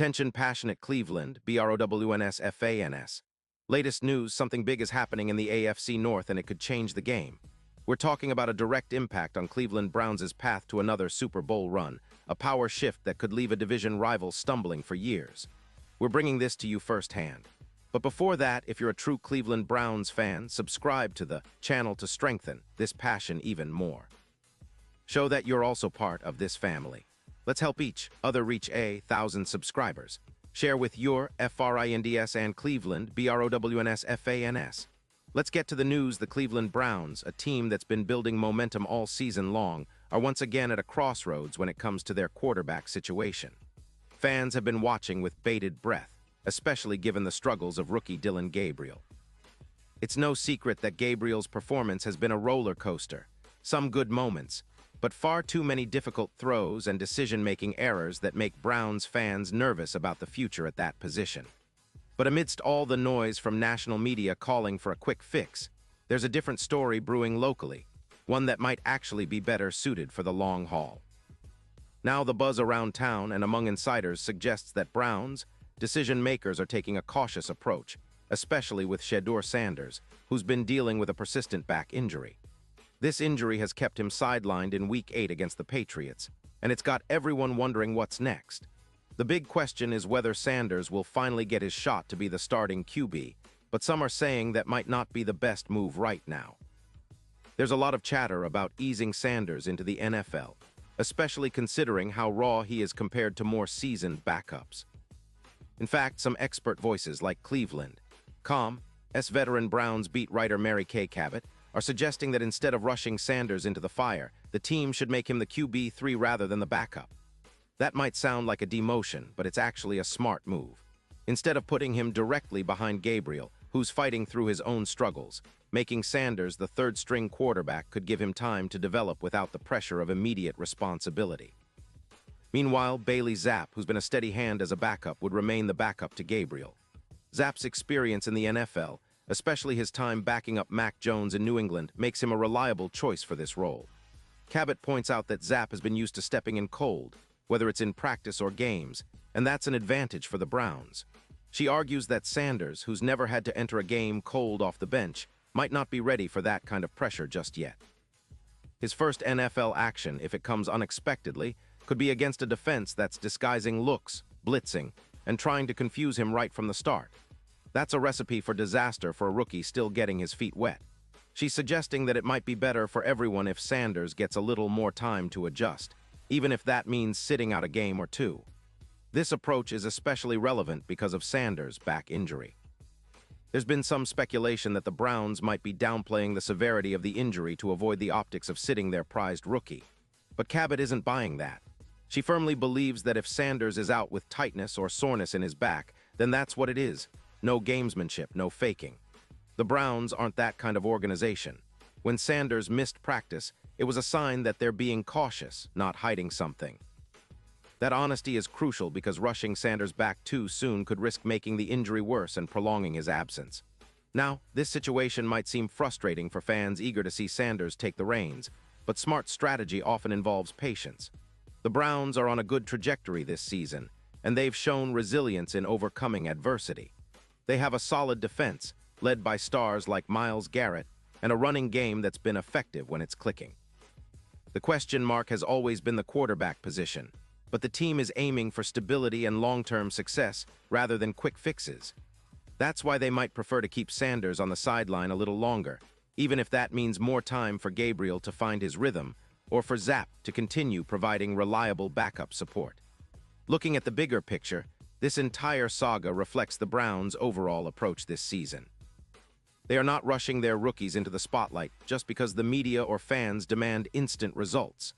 Attention passionate Cleveland, BROWNS. Latest news, something big is happening in the AFC North and it could change the game. We're talking about a direct impact on Cleveland Browns' path to another Super Bowl run, a power shift that could leave a division rival stumbling for years. We're bringing this to you firsthand. But before that, if you're a true Cleveland Browns fan, subscribe to the channel to strengthen this passion even more. Show that you're also part of this family. Let's help each other reach 1,000 subscribers. Share with your FRINDS and Cleveland, BROWNSFANS. Let's get to the news. The Cleveland Browns, a team that's been building momentum all season long, are once again at a crossroads when it comes to their quarterback situation. Fans have been watching with bated breath, especially given the struggles of rookie Dillon Gabriel. It's no secret that Gabriel's performance has been a roller coaster. Some good moments, but far too many difficult throws and decision-making errors that make Browns fans nervous about the future at that position. But amidst all the noise from national media calling for a quick fix, there's a different story brewing locally, one that might actually be better suited for the long haul. Now the buzz around town and among insiders suggests that Browns decision-makers are taking a cautious approach, especially with Shedeur Sanders, who's been dealing with a persistent back injury. This injury has kept him sidelined in Week 8 against the Patriots, and it's got everyone wondering what's next. The big question is whether Sanders will finally get his shot to be the starting QB, but some are saying that might not be the best move right now. There's a lot of chatter about easing Sanders into the NFL, especially considering how raw he is compared to more seasoned backups. In fact, some expert voices like Cleveland.com's veteran Browns beat writer Mary Kay Cabot are suggesting that instead of rushing Sanders into the fire, the team should make him the QB3 rather than the backup. That might sound like a demotion, but it's actually a smart move. Instead of putting him directly behind Gabriel, who's fighting through his own struggles, making Sanders the third-string quarterback could give him time to develop without the pressure of immediate responsibility. Meanwhile, Bailey Zappe, who's been a steady hand as a backup, would remain the backup to Gabriel. Zappe's experience in the NFL, especially his time backing up Mac Jones in New England, makes him a reliable choice for this role. Cabot points out that Zappe has been used to stepping in cold, whether it's in practice or games, and that's an advantage for the Browns. She argues that Sanders, who's never had to enter a game cold off the bench, might not be ready for that kind of pressure just yet. His first NFL action, if it comes unexpectedly, could be against a defense that's disguising looks, blitzing, and trying to confuse him right from the start. That's a recipe for disaster for a rookie still getting his feet wet. She's suggesting that it might be better for everyone if Sanders gets a little more time to adjust, even if that means sitting out a game or two. This approach is especially relevant because of Sanders' back injury. There's been some speculation that the Browns might be downplaying the severity of the injury to avoid the optics of sitting their prized rookie. But Cabot isn't buying that. She firmly believes that if Sanders is out with tightness or soreness in his back, then that's what it is. No gamesmanship, no faking. The Browns aren't that kind of organization. When Sanders missed practice, it was a sign that they're being cautious, not hiding something. That honesty is crucial because rushing Sanders back too soon could risk making the injury worse and prolonging his absence. Now, this situation might seem frustrating for fans eager to see Sanders take the reins, but smart strategy often involves patience. The Browns are on a good trajectory this season, and they've shown resilience in overcoming adversity. They have a solid defense, led by stars like Myles Garrett, and a running game that's been effective when it's clicking. The question mark has always been the quarterback position, but the team is aiming for stability and long-term success rather than quick fixes. That's why they might prefer to keep Sanders on the sideline a little longer, even if that means more time for Gabriel to find his rhythm or for Zappe to continue providing reliable backup support. Looking at the bigger picture, this entire saga reflects the Browns' overall approach this season. They are not rushing their rookies into the spotlight just because the media or fans demand instant results.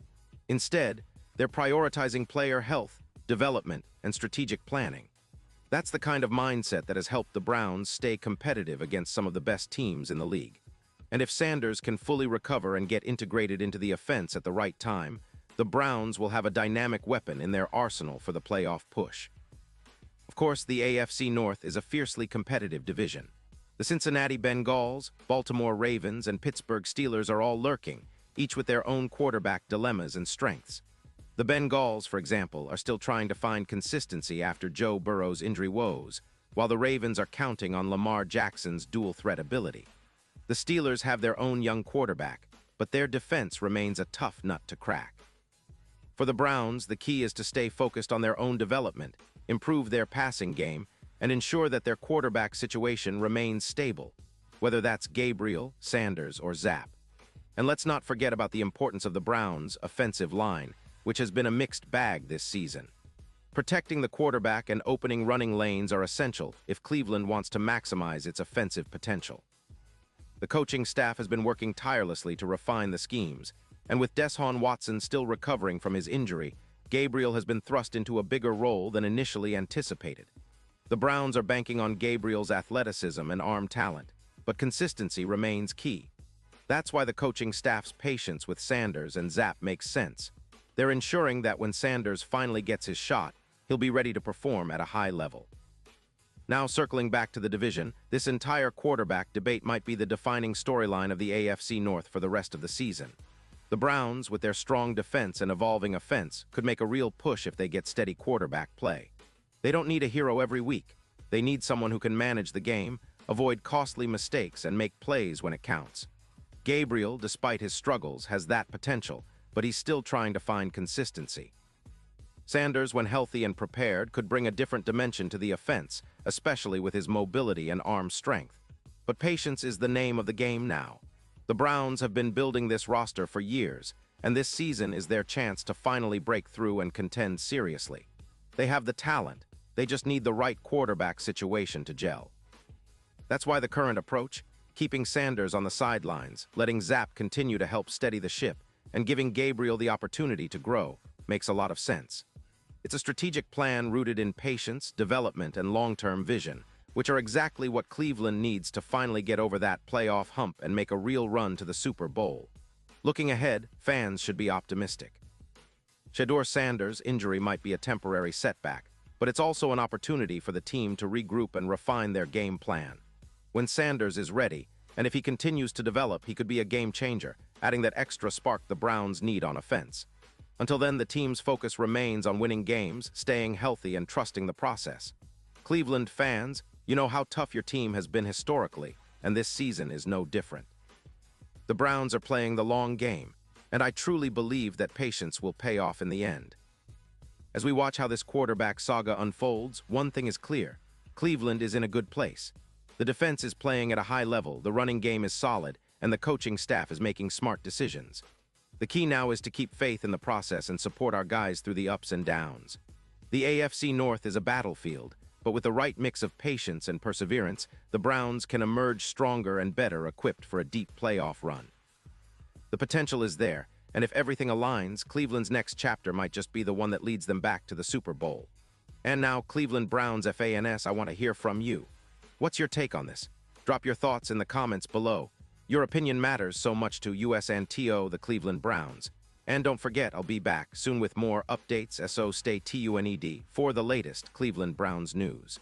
Instead, they're prioritizing player health, development, and strategic planning. That's the kind of mindset that has helped the Browns stay competitive against some of the best teams in the league. And if Sanders can fully recover and get integrated into the offense at the right time, the Browns will have a dynamic weapon in their arsenal for the playoff push. Of course, the AFC North is a fiercely competitive division. The Cincinnati Bengals, Baltimore Ravens, and Pittsburgh Steelers are all lurking, each with their own quarterback dilemmas and strengths. The Bengals, for example, are still trying to find consistency after Joe Burrow's injury woes, while the Ravens are counting on Lamar Jackson's dual-threat ability. The Steelers have their own young quarterback, but their defense remains a tough nut to crack. For the Browns, the key is to stay focused on their own development, improve their passing game, and ensure that their quarterback situation remains stable, whether that's Gabriel, Sanders, or Zapp. And let's not forget about the importance of the Browns' offensive line, which has been a mixed bag this season. Protecting the quarterback and opening running lanes are essential if Cleveland wants to maximize its offensive potential. The coaching staff has been working tirelessly to refine the schemes, and with Deshaun Watson still recovering from his injury, Gabriel has been thrust into a bigger role than initially anticipated. The Browns are banking on Gabriel's athleticism and arm talent, but consistency remains key. That's why the coaching staff's patience with Sanders and Zapp makes sense. They're ensuring that when Sanders finally gets his shot, he'll be ready to perform at a high level. Now, circling back to the division, this entire quarterback debate might be the defining storyline of the AFC North for the rest of the season. The Browns, with their strong defense and evolving offense, could make a real push if they get steady quarterback play. They don't need a hero every week. They need someone who can manage the game, avoid costly mistakes, and make plays when it counts. Gabriel, despite his struggles, has that potential, but he's still trying to find consistency. Sanders, when healthy and prepared, could bring a different dimension to the offense, especially with his mobility and arm strength. But patience is the name of the game now. The Browns have been building this roster for years, and this season is their chance to finally break through and contend seriously. They have the talent, they just need the right quarterback situation to gel. That's why the current approach, keeping Sanders on the sidelines, letting Zapp continue to help steady the ship, and giving Gabriel the opportunity to grow, makes a lot of sense. It's a strategic plan rooted in patience, development, and long-term vision, which are exactly what Cleveland needs to finally get over that playoff hump and make a real run to the Super Bowl. Looking ahead, fans should be optimistic. Shedeur Sanders' injury might be a temporary setback, but it's also an opportunity for the team to regroup and refine their game plan. When Sanders is ready, and if he continues to develop, he could be a game changer, adding that extra spark the Browns need on offense. Until then, the team's focus remains on winning games, staying healthy, and trusting the process. Cleveland fans, you know how tough your team has been historically, and this season is no different. The Browns are playing the long game, and I truly believe that patience will pay off in the end. As we watch how this quarterback saga unfolds, one thing is clear: Cleveland is in a good place. The defense is playing at a high level, the running game is solid, and the coaching staff is making smart decisions. The key now is to keep faith in the process and support our guys through the ups and downs. The AFC North is a battlefield, but with the right mix of patience and perseverance, the Browns can emerge stronger and better equipped for a deep playoff run. The potential is there, and if everything aligns, Cleveland's next chapter might just be the one that leads them back to the Super Bowl. And now, Cleveland Browns fans, I want to hear from you. What's your take on this? Drop your thoughts in the comments below. Your opinion matters so much to USNTO, the Cleveland Browns. And don't forget, I'll be back soon with more updates, so stay tuned for the latest Cleveland Browns news.